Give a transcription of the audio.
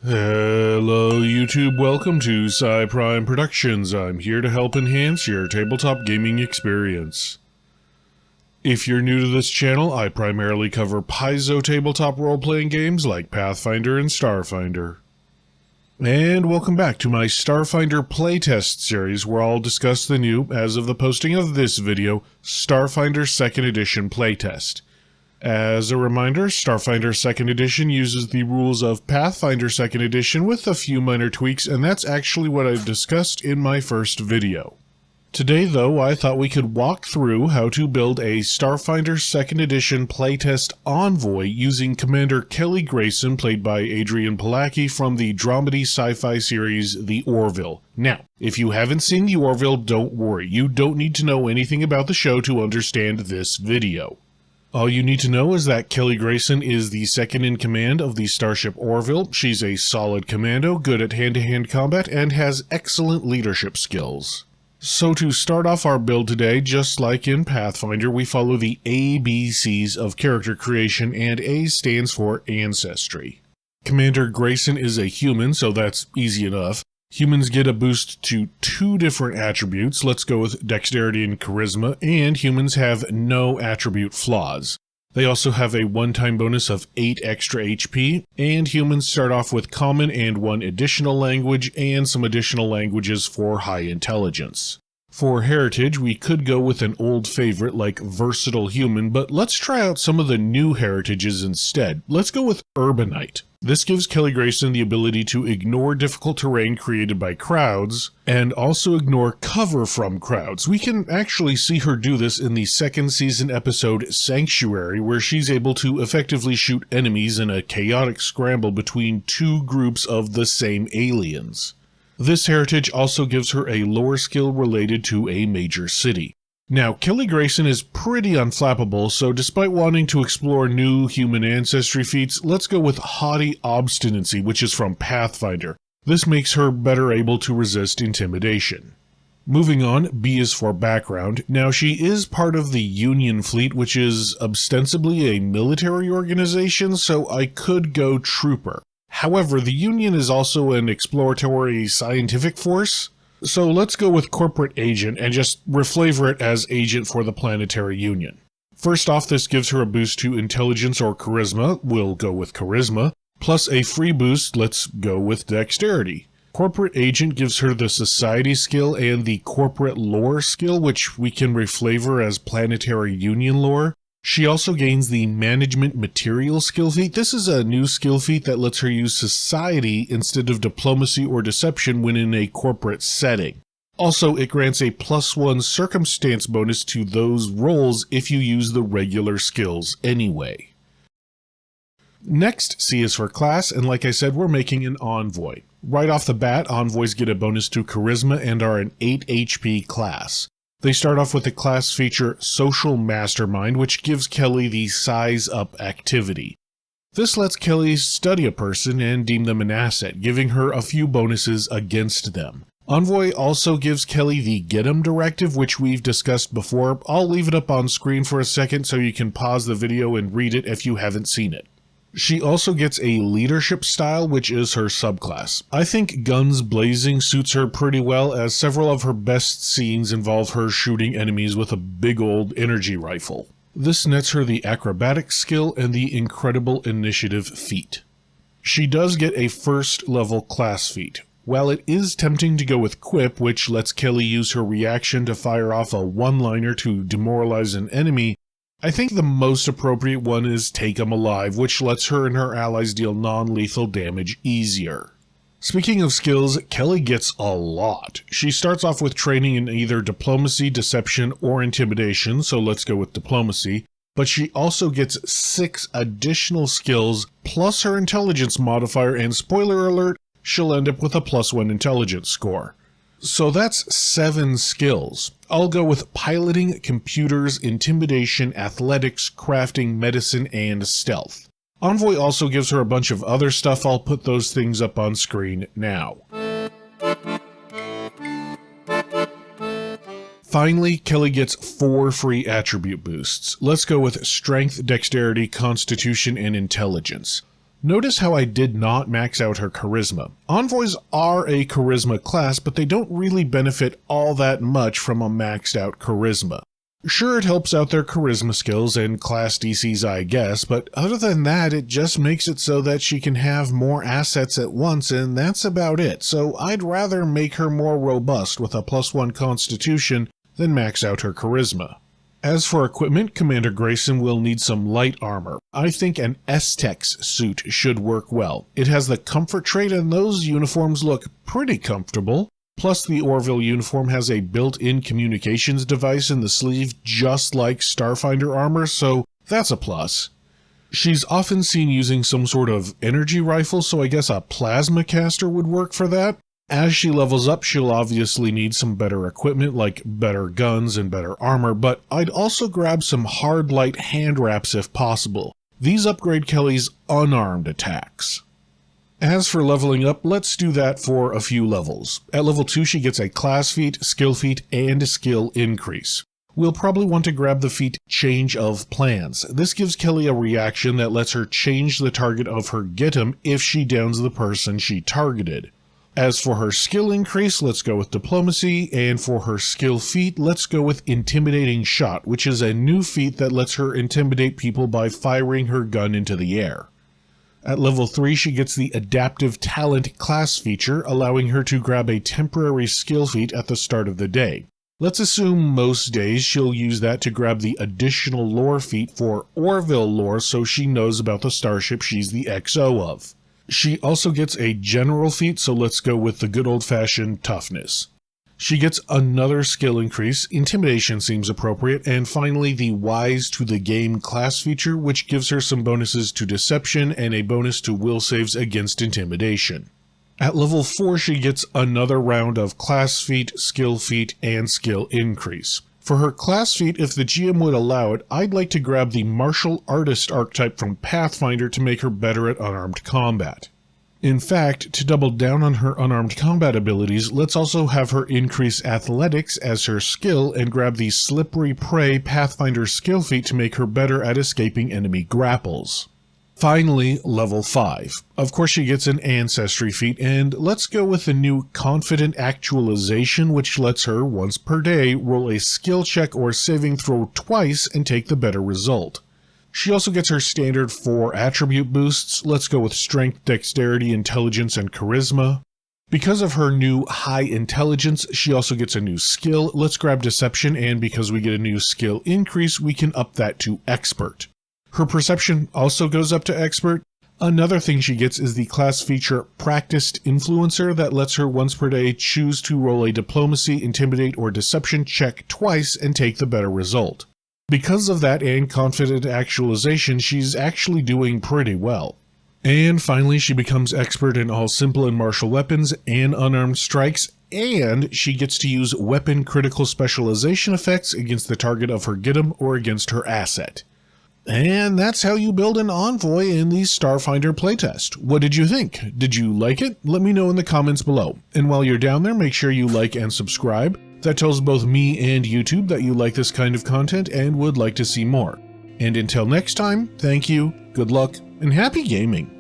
Hello YouTube, welcome to Prime Productions. I'm here to help enhance your tabletop gaming experience. If you're new to this channel, I primarily cover Paizo tabletop role-playing games like Pathfinder and Starfinder. And welcome back to my Starfinder Playtest series, where I'll discuss the new, as of the posting of this video, Starfinder 2nd Edition Playtest. As a reminder, Starfinder 2nd Edition uses the rules of Pathfinder 2nd Edition with a few minor tweaks, and that's actually what I discussed in my first video. Today, though, I thought we could walk through how to build a Starfinder 2nd Edition playtest Envoy using Commander Kelly Grayson, played by Adrian Palacki from the dramedy sci-fi series The Orville. Now, if you haven't seen The Orville, don't worry. You don't need to know anything about the show to understand this video. All you need to know is that Kelly Grayson is the second in command of the starship Orville. She's a solid commando, good at hand-to-hand combat, and has excellent leadership skills. So to start off our build today, just like in Pathfinder, we follow the ABCs of character creation, and A stands for Ancestry. Commander Grayson is a human, so that's easy enough. Humans get a boost to 2 different attributes. Let's go with Dexterity and Charisma, and humans have no attribute flaws. They also have a one-time bonus of 8 extra HP, and humans start off with Common and 1 additional language, and some additional languages for high intelligence. For heritage, we could go with an old favorite like Versatile Human, but let's try out some of the new heritages instead. Let's go with Urbanite. This gives Kelly Grayson the ability to ignore difficult terrain created by crowds, and also ignore cover from crowds. We can actually see her do this in the 2nd season episode Sanctuary, where she's able to effectively shoot enemies in a chaotic scramble between 2 groups of the same aliens. This heritage also gives her a lore skill related to a major city. Now, Kelly Grayson is pretty unflappable, so despite wanting to explore new human ancestry feats, let's go with Haughty Obstinacy, which is from Pathfinder. This makes her better able to resist intimidation. Moving on, B is for background. Now, she is part of the Union Fleet, which is ostensibly a military organization, so I could go Trooper. However, the Union is also an exploratory scientific force, so let's go with Corporate Agent and just reflavor it as Agent for the Planetary Union. First off, this gives her a boost to Intelligence or Charisma. We'll go with Charisma. Plus a free boost, let's go with Dexterity. Corporate Agent gives her the Society skill and the Corporate Lore skill, which we can reflavor as Planetary Union Lore. She also gains the Management Material skill feat. This is a new skill feat that lets her use Society instead of Diplomacy or Deception when in a corporate setting. Also, it grants a +1 circumstance bonus to those rolls if you use the regular skills anyway. Next, C is for class, and like I said, we're making an Envoy. Right off the bat, Envoys get a bonus to Charisma and are an 8 HP class. They start off with the class feature Social Mastermind, which gives Kelly the Size Up activity. This lets Kelly study a person and deem them an asset, giving her a few bonuses against them. Envoy also gives Kelly the Get 'em directive, which we've discussed before. I'll leave it up on screen for a second so you can pause the video and read it if you haven't seen it. She also gets a leadership style, which is her subclass. I think Guns Blazing suits her pretty well, as several of her best scenes involve her shooting enemies with a big old energy rifle. This nets her the Acrobatics skill and the Incredible Initiative feat. She does get a 1st level class feat. While it is tempting to go with Quip, which lets Kelly use her reaction to fire off a one-liner to demoralize an enemy, I think the most appropriate one is Take 'em Alive, which lets her and her allies deal non-lethal damage easier. Speaking of skills, Kelly gets a lot. She starts off with training in either Diplomacy, Deception, or Intimidation, so let's go with Diplomacy, but she also gets 6 additional skills, plus her Intelligence modifier, and spoiler alert, she'll end up with a +1 Intelligence score. So that's 7 skills. I'll go with Piloting, Computers, Intimidation, Athletics, Crafting, Medicine, and Stealth. Envoy also gives her a bunch of other stuff. I'll put those things up on screen now. Finally, Kelly gets 4 free attribute boosts. Let's go with Strength, Dexterity, Constitution, and Intelligence. Notice how I did not max out her charisma. Envoys are a charisma class, but they don't really benefit all that much from a maxed out charisma. Sure, it helps out their charisma skills and class DCs, I guess, but other than that, it just makes it so that she can have more assets at once, and that's about it. So I'd rather make her more robust with a +1 constitution than max out her charisma. As for equipment, Commander Grayson will need some light armor. I think an S-Tex suit should work well. It has the comfort trait and those uniforms look pretty comfortable. Plus the Orville uniform has a built-in communications device in the sleeve just like Starfinder armor, so that's a plus. She's often seen using some sort of energy rifle, so I guess a plasma caster would work for that. As she levels up, she'll obviously need some better equipment like better guns and better armor, but I'd also grab some hard light hand wraps if possible. These upgrade Kelly's unarmed attacks. As for leveling up, let's do that for a few levels. At level 2 she gets a class feat, skill feat, and a skill increase. We'll probably want to grab the feat Change of Plans. This gives Kelly a reaction that lets her change the target of her Gitum if she downs the person she targeted. As for her skill increase, let's go with Diplomacy, and for her skill feat, let's go with Intimidating Shot, which is a new feat that lets her intimidate people by firing her gun into the air. At level 3, she gets the Adaptive Talent class feature, allowing her to grab a temporary skill feat at the start of the day. Let's assume most days she'll use that to grab the additional lore feat for Orville lore so she knows about the starship she's the XO of. She also gets a general feat, so let's go with the good old-fashioned toughness. She gets another skill increase, Intimidation seems appropriate, and finally the Wise to the Game class feature, which gives her some bonuses to Deception and a bonus to will saves against Intimidation. At level 4 she gets another round of class feat, skill feat, and skill increase. For her class feat, if the GM would allow it, I'd like to grab the Martial Artist archetype from Pathfinder to make her better at unarmed combat. In fact, to double down on her unarmed combat abilities, let's also have her increase Athletics as her skill and grab the Slippery Prey Pathfinder skill feat to make her better at escaping enemy grapples. Finally, level 5. Of course she gets an Ancestry feat, and let's go with the new Confident Actualization, which lets her, once per day, roll a skill check or saving throw twice and take the better result. She also gets her standard 4 attribute boosts. Let's go with Strength, Dexterity, Intelligence, and Charisma. Because of her new High Intelligence, she also gets a new skill. Let's grab Deception, and because we get a new skill increase, we can up that to Expert. Her Perception also goes up to Expert. Another thing she gets is the class feature Practiced Influencer that lets her once per day choose to roll a Diplomacy, Intimidate, or Deception check twice and take the better result. Because of that and Confident Actualization, she's actually doing pretty well. And finally, she becomes expert in all simple and martial weapons and unarmed strikes, and she gets to use weapon critical specialization effects against the target of her Gitum or against her asset. And that's how you build an Envoy in the Starfinder playtest. What did you think? Did you like it? Let me know in the comments below. And while you're down there, make sure you like and subscribe. That tells both me and YouTube that you like this kind of content and would like to see more. And until next time, thank you, good luck, and happy gaming!